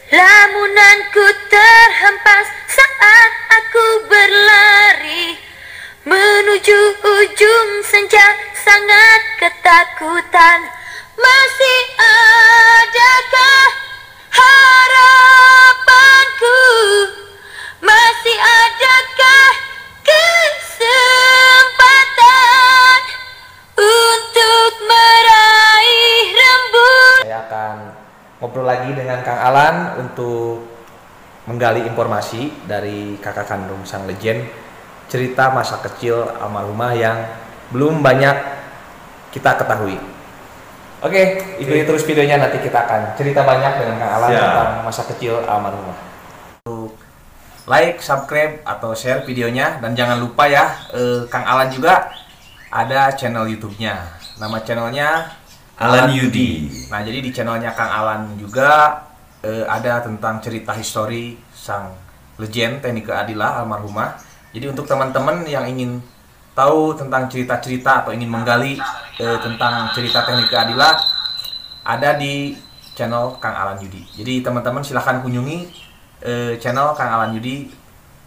Lamunanku terhempas saat aku berlari menuju ujung senja, sangat ketakutan. Masih adakah harapanku? Masih adakah kesempatan untuk meraih rembulan? Saya akan ngobrol lagi dengan Kang Alan untuk menggali informasi dari kakak kandung sang legend, cerita masa kecil almarhumah yang belum banyak kita ketahui. Oke, ikuti terus videonya, nanti kita akan cerita banyak dengan Kang Alan tentang masa kecil almarhumah. Untuk like, subscribe, atau share videonya, dan jangan lupa ya, Kang Alan juga ada channel YouTube-nya. Nama channelnya Alan Yudi. Nah, jadi di channelnya Kang Alan juga ada tentang cerita histori sang legend Teuku Adila almarhumah. Jadi untuk teman-teman yang ingin tahu tentang cerita-cerita atau ingin menggali tentang cerita Teuku Adila, ada di channel Kang Alan Yudi. Jadi teman-teman silahkan kunjungi channel Kang Alan Yudi.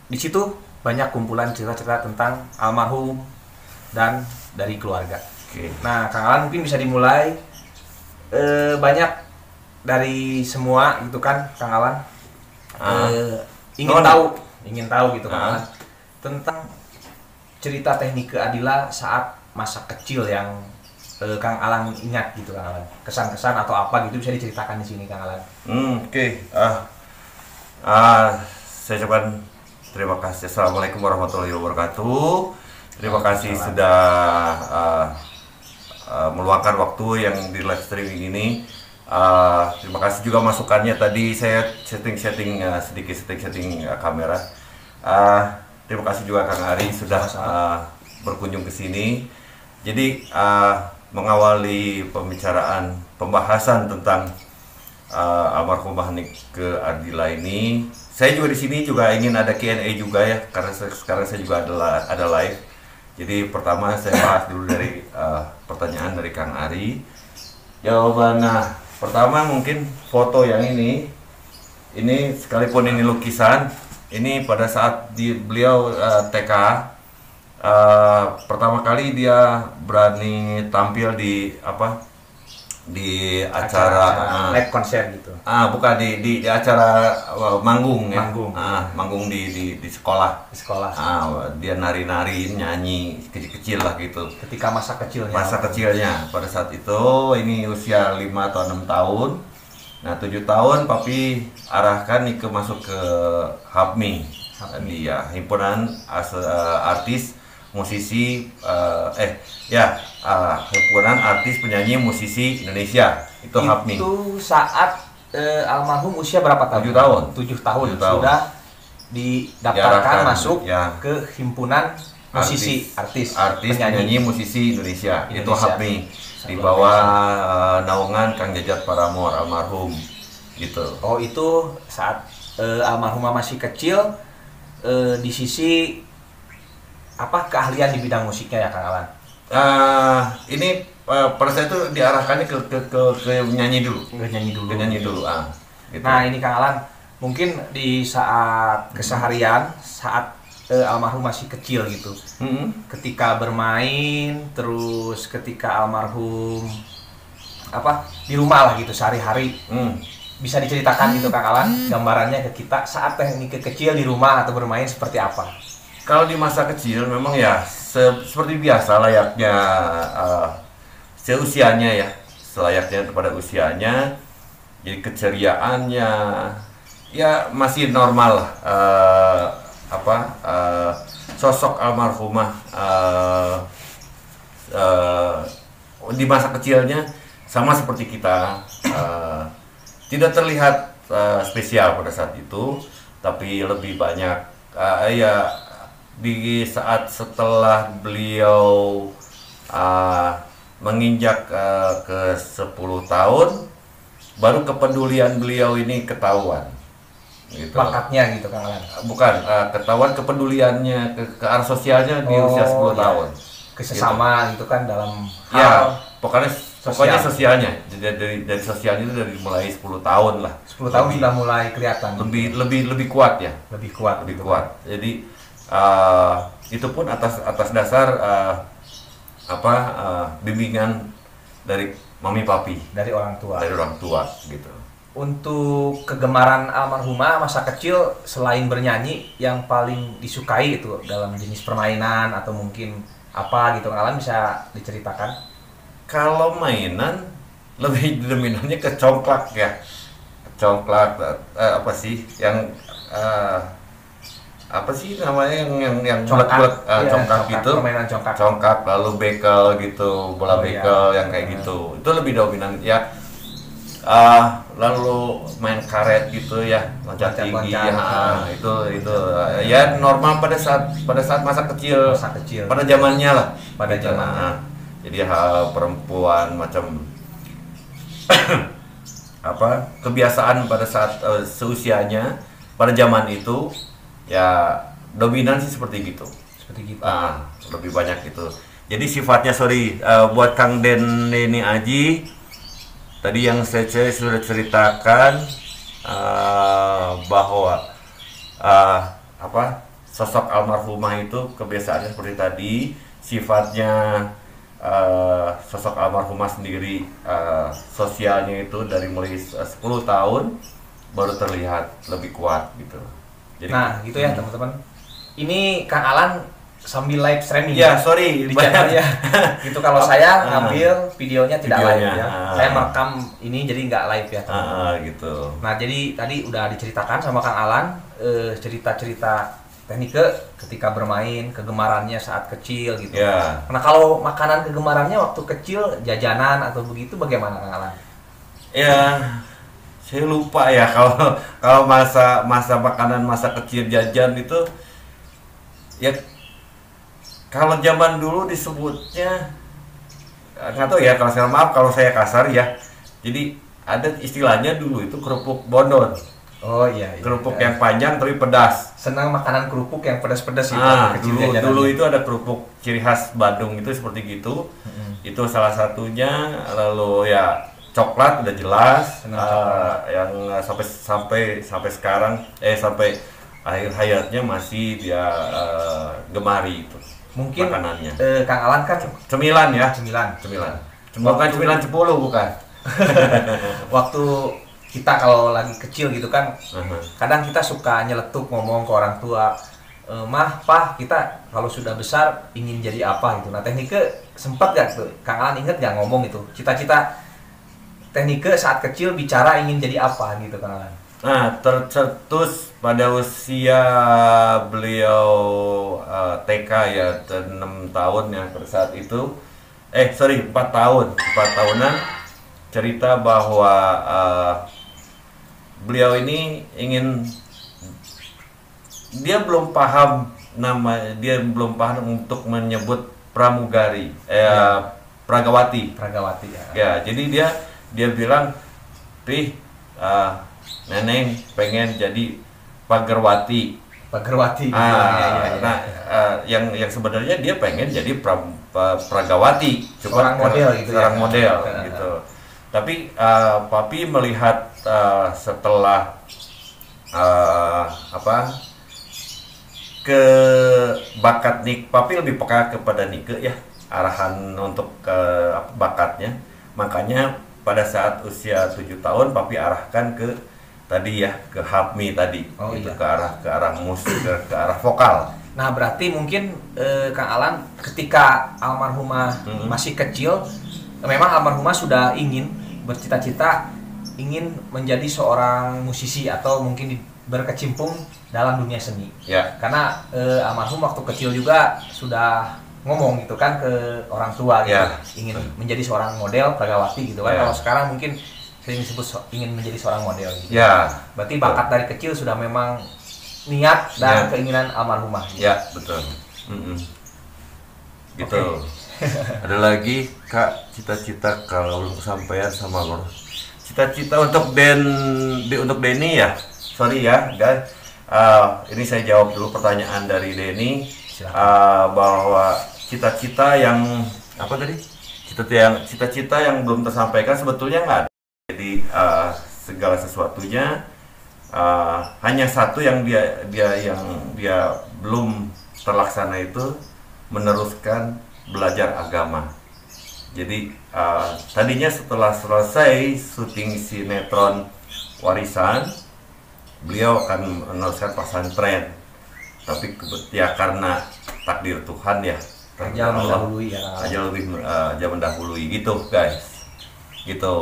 Di situ banyak kumpulan cerita-cerita tentang almarhum dan dari keluarga. Nah, Kang Alan mungkin bisa dimulai banyak dari semua gitu kan, Kang Alan ingin tahu gitu Kang Alan tentang cerita Teuku Adila saat masa kecil yang Kang Alan ingat gitu Kang Alan, kesan-kesan atau apa gitu bisa diceritakan di sini Kang Alan. Saya ucapkan terima kasih. Assalamualaikum warahmatullahi wabarakatuh. Terima kasih sudah meluangkan waktu yang di live streaming ini. Terima kasih juga masukannya, tadi saya setting kamera. Terima kasih juga Kang Ari sudah berkunjung ke sini. Jadi mengawali pembahasan tentang almarhumah Teuku Adila ini, saya juga di sini juga ingin ada Q&A juga ya, karena sekarang saya juga ada live. Jadi pertama saya bahas dulu dari pertanyaan dari Kang Ari. Jawaban, pertama mungkin foto yang ini sekalipun ini lukisan, ini pada saat beliau TK, pertama kali dia berani tampil di acara live konser gitu. Bukan di acara manggung ya. Manggung di sekolah. Dia nari-nari, nyanyi kecil-kecil lah gitu. Ketika masa kecilnya pada saat itu, ini usia 5 atau 6 tahun. Nah, 7 tahun papi arahkan nih masuk ke HAPMI. Dia himpunan artis musisi himpunan artis penyanyi musisi Indonesia, itu HAPMI. Itu saat almarhum usia berapa tahun? 7 tahun. 7 tahun sudah didaftarkan masuk ke himpunan musisi artis penyanyi musisi Indonesia. Itu HAPMI di bawah naungan Kang Jajat Paramor almarhum gitu. Oh, itu saat almarhumah masih kecil, di sisi keahlian di bidang musiknya ya Kang Alan? Ini pada saya itu diarahkannya ke nyanyi dulu. Gitu. Nah, ini Kang Alan, mungkin di saat keseharian, saat almarhum masih kecil gitu, ketika bermain, terus ketika almarhum di rumah lah gitu sehari-hari, bisa diceritakan gitu Kang Alan, gambarannya ke kita saat Teuku kecil di rumah atau bermain seperti apa? Kalau di masa kecil memang ya seperti biasa layaknya seusianya ya, selayaknya kepada usianya. Jadi keceriaannya ya masih normal sosok almarhumah di masa kecilnya sama seperti kita, tidak terlihat spesial pada saat itu, tapi lebih banyak di saat setelah beliau menginjak ke 10 tahun, baru kepedulian beliau ini ketahuan gitu. Bakatnya gitu Kang Alan? Bukan, ketahuan kepeduliannya ke arah sosialnya di usia 10 tahun. Kesesama gitu kan dalam hal. Ya, pokoknya Pokoknya sosialnya, dari sosialnya itu dari mulai 10 tahun lah. 10 tahun sudah mulai kelihatan. Lebih kuat ya. Lebih kuat. Lebih kuat. Jadi itu pun atas dasar bimbingan dari mami papi. Dari orang tua. Dari orang tua gitu. Untuk kegemaran almarhumah masa kecil selain bernyanyi yang paling disukai itu dalam jenis permainan atau mungkin apa gitu, Kang Alan bisa diceritakan? Kalau mainan lebih dominannya ke congklak ya. Congklak apa sih yang apa sih namanya yang bulat-bulat congkak gitu. Permainan congkak. Congkak lalu bekel gitu, bola bekel yang kayak gitu. Itu lebih dominan ya. Lalu main karet gitu ya, loncat tinggi ya, itu ya normal pada saat masa kecil pada zamannya lah, pada zamannya. Jadi perempuan macam kebiasaan pada saat seusianya pada zaman itu ya dominan sih seperti gitu. Lebih banyak itu. Jadi sifatnya buat Kang Denny Aji tadi yang saya sudah ceritakan bahwa sosok almarhumah itu kebiasaannya seperti tadi, sifatnya sosok almarhumah sendiri sosialnya itu dari mulai 10 tahun baru terlihat lebih kuat gitu. Jadi, nah gitu ya teman-teman. Ini Kang Alan sambil live streaming ya, sorry di channel ya. Gitu kalau saya ngambil videonya tidak live ya. Saya merekam ini jadi nggak live ya teman-teman. Gitu. Nah jadi tadi udah diceritakan sama Kang Alan cerita-cerita teknik ketika bermain, kegemarannya saat kecil gitu. Ya. Nah kalau makanan kegemarannya waktu kecil, jajanan atau begitu bagaimana Kang Alan? Ya, saya lupa ya kalau masa makanan masa kecil jajan itu ya, kalau zaman dulu disebutnya nggak tahu ya, kalau saya maaf kalau saya kasar ya. Jadi ada istilahnya dulu itu kerupuk bondon. Oh iya. Kerupuk yang panjang tapi pedas. Senang makanan kerupuk yang pedas-pedas itu. Dulu itu ada kerupuk ciri khas Bandung itu seperti gitu. Itu salah satunya. Lalu ya coklat udah jelas. Yang sampai sekarang sampai akhir hayatnya masih dia gemari itu. Mungkin makanannya. Kang Alan kan cemilan ya. Cemilan. Bukan cemilan 10 bukan. Waktu kita kalau lagi kecil gitu kan, kadang kita suka nyeletuk ngomong ke orang tua, mah, pah, kita kalau sudah besar ingin jadi apa gitu. Nah tekniknya sempat gak tuh, Kang Alan inget gak ngomong itu, cita-cita tekniknya saat kecil bicara ingin jadi apa gitu Kang Alan? Nah, tercetus pada usia beliau TK ya, 6 tahun ya pada saat itu. 4 tahunan, cerita bahwa beliau ini dia belum paham untuk menyebut pramugari, Pragawati ya. Ya, jadi dia bilang, "Pih, Neneng pengen jadi Pagerwati." Nah, yang sebenarnya dia pengen jadi Pragawati, seorang model gitu. Gitu. Tapi papi melihat setelah ke bakat papi lebih peka kepada Nike ya, arahan untuk bakatnya. Makanya pada saat usia 7 tahun papi arahkan ke tadi ya, ke Hapmi tadi. Ke arah musik, ke arah vokal. Nah berarti mungkin Kang Alan ketika almarhumah masih kecil, memang almarhumah sudah bercita-cita ingin menjadi seorang musisi atau mungkin berkecimpung dalam dunia seni. Ya. Karena almarhum waktu kecil juga sudah ngomong gitu kan ke orang tua gitu, ingin menjadi seorang model Pragawati gitu kan. Kalau sekarang mungkin sering disebut ingin menjadi seorang model gitu. Berarti bakat dari kecil sudah memang niat dan keinginan almarhumah gitu. Ya, betul. Gitu. Ada lagi Kak, cita-cita kalau belum kesampaian sama lo. Cita-cita untuk Denny ya. Sorry ya, guys. Ini saya jawab dulu pertanyaan dari Denny. Bahwa cita-cita yang apa tadi? cita-cita yang belum tersampaikan sebetulnya nggak ada. Jadi segala sesuatunya hanya satu yang dia belum terlaksana, itu meneruskan belajar agama. Jadi tadinya setelah selesai syuting sinetron Warisan, beliau akan meneruskan pesantren. Tapi ya karena takdir Tuhan ya, Ajal mendahului ya. Ajal mendahului gitu guys. Gitu.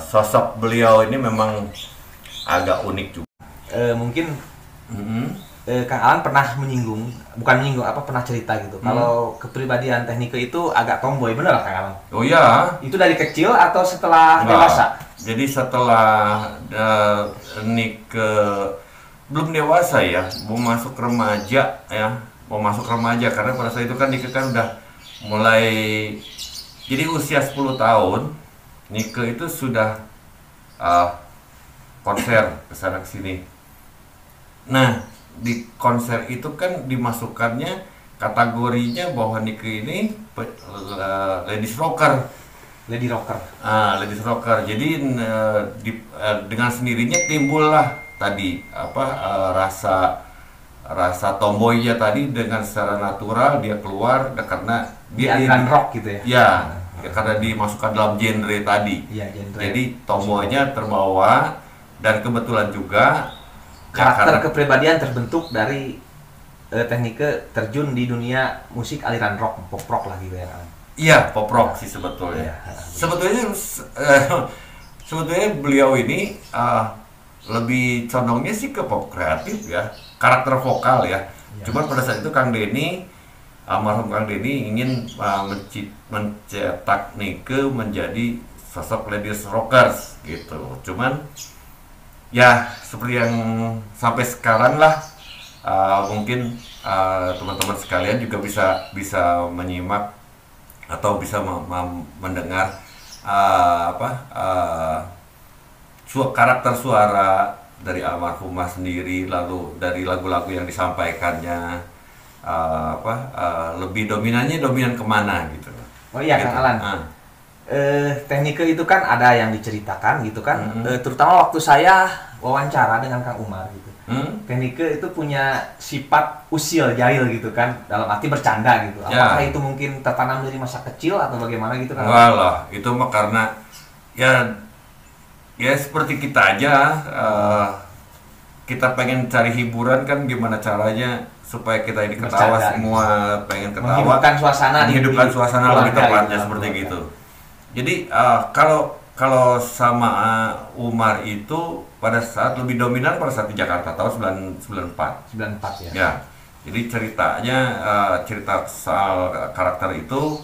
Sosok beliau ini memang agak unik juga. Mungkin Kang Alan pernah pernah cerita gitu. Kalau kepribadian Technique itu agak tomboy, bener lah Kang Alan? Oh iya. Itu dari kecil atau setelah dewasa? Jadi setelah Nike belum dewasa ya, mau masuk remaja karena pada saat itu kan Nike kan udah mulai, jadi usia 10 tahun Nike itu sudah konser kesana kesini. Nah di konser itu kan dimasukkannya kategorinya bahwa Nike ini ladies rocker. Ladies rocker. Jadi dengan sendirinya timbullah tadi rasa tomboynya tadi, dengan secara natural dia keluar karena dia aliran rock gitu ya. Ya, karena dimasukkan dalam genre tadi. Ya, genre. Jadi tomboynya terbawa, dan kebetulan juga karakter kepribadian terbentuk dari Technique terjun di dunia musik aliran rock, pop rock lah gitu ya. Iya, pop rock sih sebetulnya. Sebetulnya beliau ini lebih condongnya sih ke pop kreatif ya, karakter vokal ya. Cuman pada saat itu almarhum Kang Denny ingin mencetak Nike menjadi sosok ladies rockers gitu. Cuman ya seperti yang sampai sekarang lah, mungkin teman-teman sekalian juga bisa menyimak atau bisa mendengar karakter suara dari almarhumah sendiri, lalu dari lagu-lagu yang disampaikannya lebih dominan kemana gitu. Oh iya gitu. Kang Alan, Technique itu kan ada yang diceritakan gitu kan, terutama waktu saya wawancara dengan Kang Umar gitu. Technique itu punya sifat usil jahil gitu kan, dalam arti bercanda gitu. Apakah itu mungkin tertanam dari masa kecil atau bagaimana gitu kan? Enggak lah, itu mah karena ya seperti kita aja, kita pengen cari hiburan kan, gimana caranya supaya kita ini ketawa bercanda, semua gitu. Pengen ketawa, menghidupkan suasana lebih tepatnya gitu, seperti gitu. Jadi kalau sama Umar itu pada saat lebih dominan pada saat di Jakarta tahun 94 ya. Ya. Jadi cerita soal karakter itu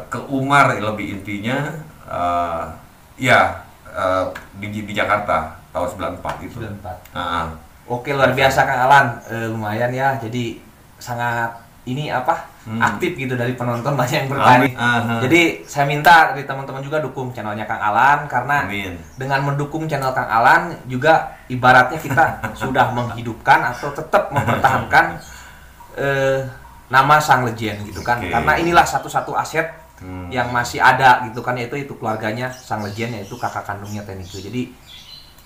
ke Umar lebih intinya di Jakarta tahun 94 itu. 94. Oke, luar biasa Kang Alan, lumayan ya. Jadi sangat aktif gitu dari penonton, banyak yang bertanya. Jadi saya minta dari teman-teman juga dukung channelnya Kang Alan, karena dengan mendukung channel Kang Alan juga ibaratnya kita sudah menghidupkan atau tetap mempertahankan nama sang legend gitu kan. Karena inilah satu-satu aset yang masih ada gitu kan, yaitu keluarganya sang legend, yaitu kakak kandungnya Technique. Jadi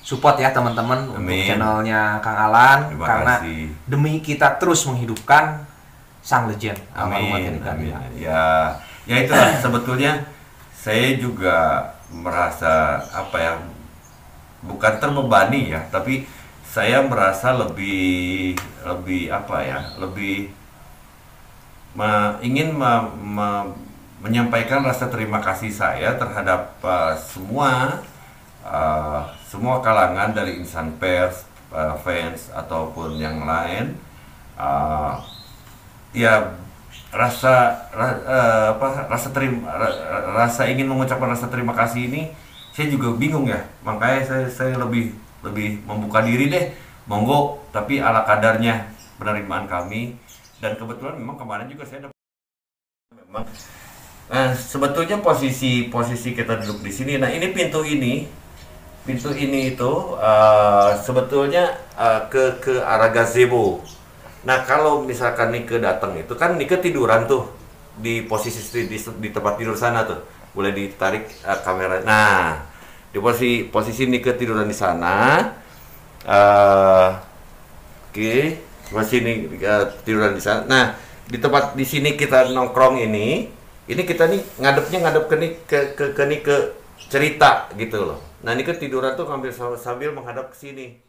support ya teman-teman untuk channelnya Kang Alan, karena demi kita terus menghidupkan sang legend almarhum Technique. Ya itulah sebetulnya saya juga merasa bukan terbebani ya, tapi saya merasa lebih ingin menyampaikan rasa terima kasih saya terhadap semua kalangan, dari insan pers, fans ataupun yang lain. Rasa ingin mengucapkan rasa terima kasih ini saya juga bingung ya, makanya saya lebih membuka diri deh, monggo, tapi ala kadarnya penerimaan kami. Dan kebetulan memang kemarin juga saya memang sebetulnya posisi kita duduk di sini. Nah, ini pintu ini itu sebetulnya ke arah gazebo. Nah, kalau misalkan Nike datang itu kan Nike tiduran tuh. di posisi di tempat tidur sana tuh. Boleh ditarik kamera. Nah, di posisi Nike tiduran di sana. Oke, posisi ini tiduran di sana. Nah, di tempat di sini kita nongkrong ini kita nih ngadep ke cerita gitu loh. Nah, ini tiduran tuh sambil menghadap ke sini.